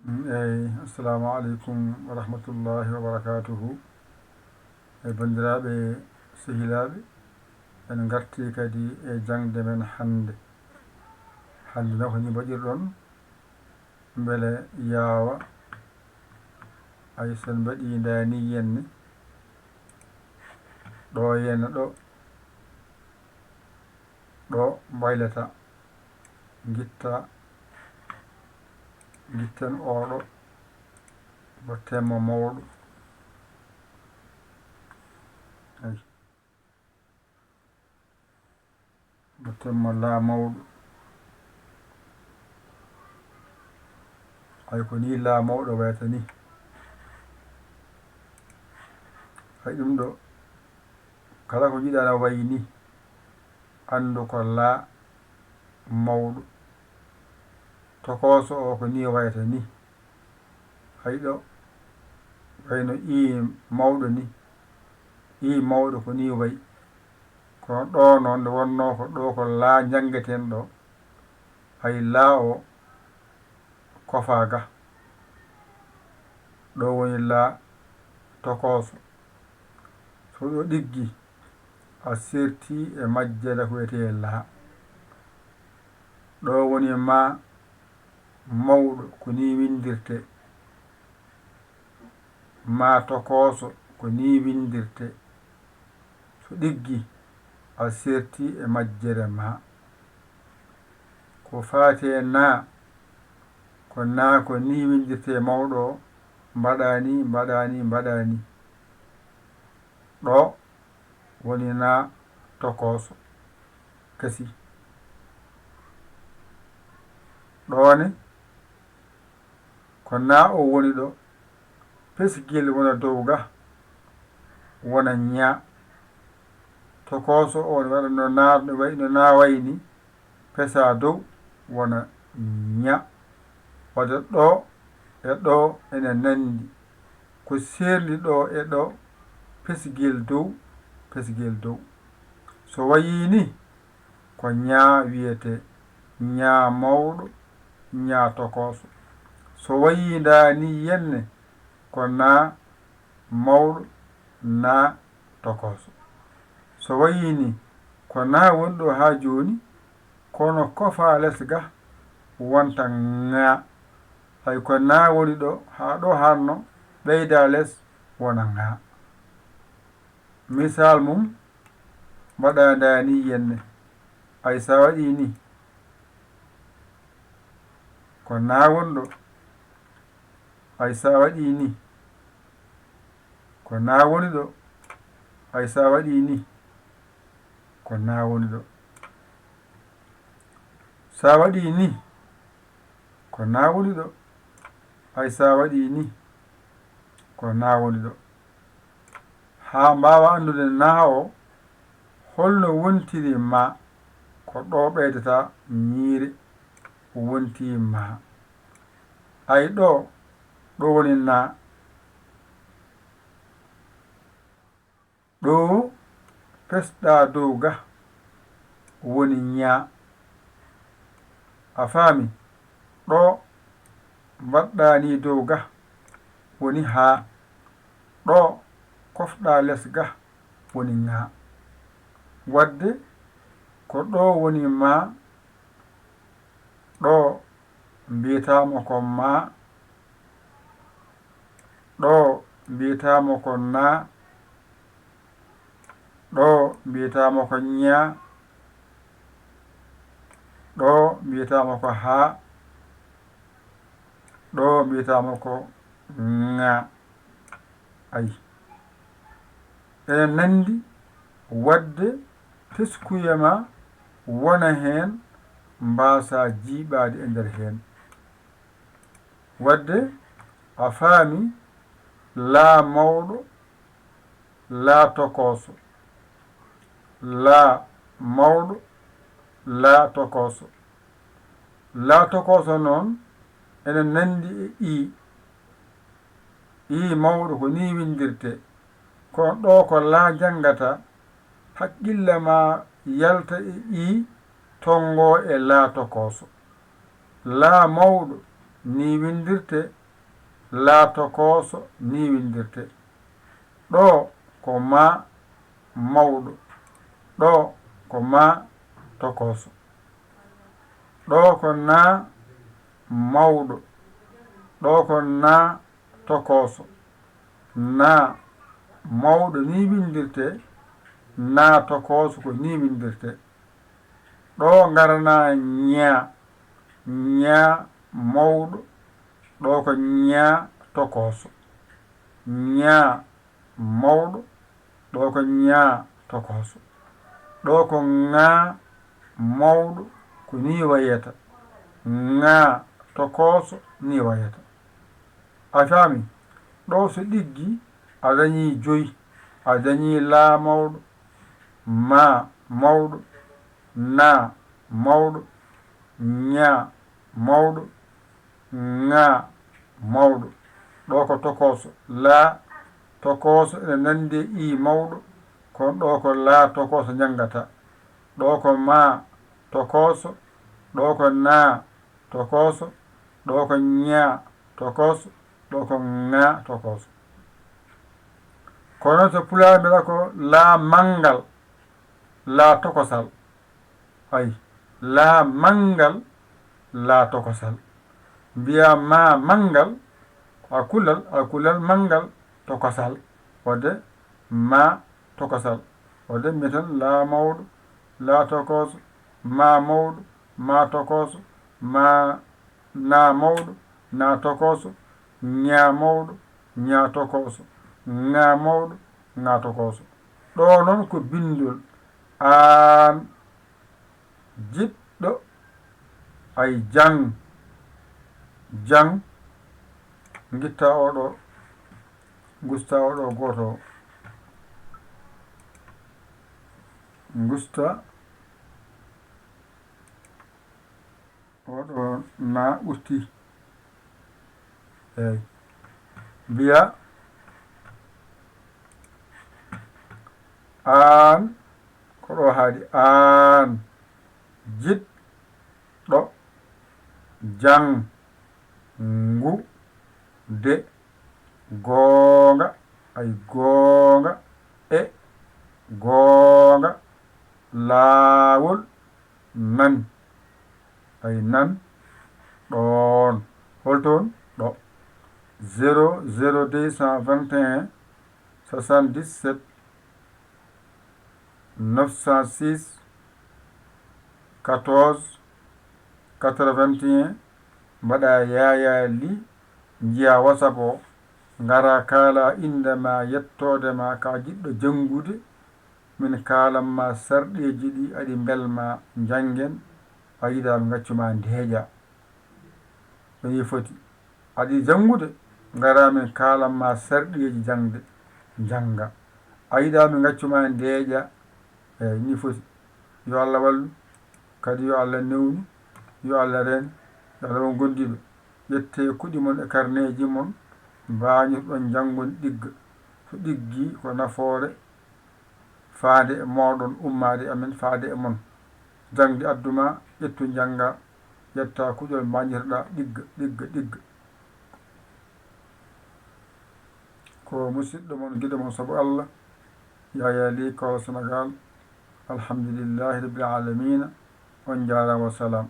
assalamu aleykum wa rahmatullahi wa barakatuhu bandiraɓe sehilaɓe en garti kadi e jangde men hande noon ko ni mbaɗirɗon beele yaawa ay sen mbaɗi dani yenne ɗo yenna ɗo mbaylata gitten oɗo mo temmo mawɗo ay mo temmo laa mawɗo ay ko ni laa mawɗo wayata ni hay ɗum ɗo kala ko jiɗa na wayi ni andu ko laa mawɗo tokoso o ko ni wayata ni hayɗo wayno mawɗo ni mawɗo ko ni wayi kono ɗo noon nde wonno ko ɗo ko laa jangeten ɗo hay laa o kofa ga ɗo woni laa tokoso so ɗo ɗiggi a serti e majjere ko wiyete laa ɗo woni ma mawɗo ko ni windirte ma tokoso ko ni windirte so ɗiggi a serti e majjere ma ko faate na ko ni windirte mawɗo o mbaɗani ɗo woni na tokoso kasi ɗone ko na o woni ɗo pesigel wona dow ga wona ña tokoso o ne waɗa no na wayni pesa dow wona ña wadde ɗo e ɗo ene nandi ko serli ɗo e ɗo pesigel dow so wayi ni ko ña wiyete ña mawɗo ña tokoso so wayi dani yenne ko na mawɗo na tokoso so wayi ni ko na woni ɗo ha joni kono kofa less ga wonta ŋa hay ko na woni ɗo ha ɗo hanno ɓeyda less wona ŋa misal mum mbaɗa dani yenne ay sa waɗi ni ko na woni ɗo ay sa waɗi ni ko na woni ɗo ay sa waɗi ni ko na woni ɗo sa waɗi ni ko na woni ɗo ay sa waɗi ni ko na woni ɗo ha mbawa andude na o holno wontiri ma ko ɗo ɓeydata ñiire wonti ma ay ɗo woni na ɗo pesɗa dow ga woni ña a faami ɗo mbaɗɗani dow ga woni ha ɗo kofɗa less ga woni ŋa wadde ko ɗo woni ma ɗo mbiyatamo ko ma ɗo mbiyatamo ko na ɗo mbiyatamo ko ña ɗo mbiyatamo ko ha ɗo mbiyatamo ko ŋa ayi ene nandi wadde teskuye ma wona hen mbasa jiiɓade e nder hen wadde a faami laa mawɗo laa tokoso laa mawɗo laa tokoso noon ene nandi e mawɗo ko ni windirte kono ɗo ko laa jangata haqqille ma yalta e tongo e laa tokoso laa mawɗo ni windirte laa tokooso niiwindirte. ɗo ko ma mawɗo, ɗo ko ma tokooso. ɗo ko na mawɗo, ɗo ko na tokooso. na mawɗo niiwindirte, na tokooso ko niiwindirte. ɗo ngarana ñaa, ñaa mawɗo, ɗo ko ñaa tokooso. ñaa mawɗo, ɗo ko ñaa tokooso. ɗo ko ŋaa mawɗo ko ni wayata, ŋaa tokooso ni wayata. a faami? ɗo so ɗiggi a dañii joyi, a dañii laa mawɗo, ma mawɗo, na mawɗo, ñaa mawɗo, ŋaa mawɗo. ɗo ko tokooso. laa tokooso ene nandi i mawɗo, kono ɗo ko laa tokooso janngata. ɗo ko ma tokooso, ɗo ko na tokooso, ɗo ko ñaa tokooso, ɗo ko ŋaa tokooso. kono so pulaar mbiɗa ko laa manngal, laa tokosal. ay laa manngal, laa tokosal. mbiya ma manngal alkulal manngal tokosal, wadde ma tokosal. wadde mbiyaten laa mawɗo, laa tokooso, ma mawɗo, ma tokooso, ma na mawɗo, na tokooso, ñaa mawɗo, ñaa tokooso, ŋaa mawɗo, ŋaa tokooso. ɗo noon ko bindol. aan jiɗɗo, ay jang, jang, gitta oɗo, gusta oɗo goto o, gusta oɗo na ɓurti. eyi mbiya aan, ko ɗo haadi aan jiɗɗo jang ngu de goonga, ay goonga, e goonga, laawol nan, ay nan, ɗoon. holtoon ɗo 00221 77 906 14 81. mbaɗa yaya li jiya WhatsApp o, ngara kaala indema, yettodema, ka jiɗɗo janngude. min kaalanma sarɗeji ɗi aɗi belma janggen, a yiɗami gaccuma ndeeƴa. ɗum yi foti. aɗi janngude, ngara min kaalanma sarɗeji jangde janga. a yiɗami gaccuma ndeeƴa. eyyi ni foti. yo Allah wallu, kadi yo Allah newnu, yo Allah ren, yo Allah won gondiɓe. ƴette kuɗi mon e carnet ji mon, mbañirɗon janggon ɗigga. so ɗiggi ko nafoore faade e moɗon, ummade e amen faade e mon. jangde adduma, ƴettu jangga, ƴetta kuɗol mbañirɗa ɗigga ɗigga ɗigga. ko musidɗo mon guiɗo mon saabu Allah, Yaya Ly Kawla Sénégal. alhamdulillahi rabbil alamina. on jarama, wa salam.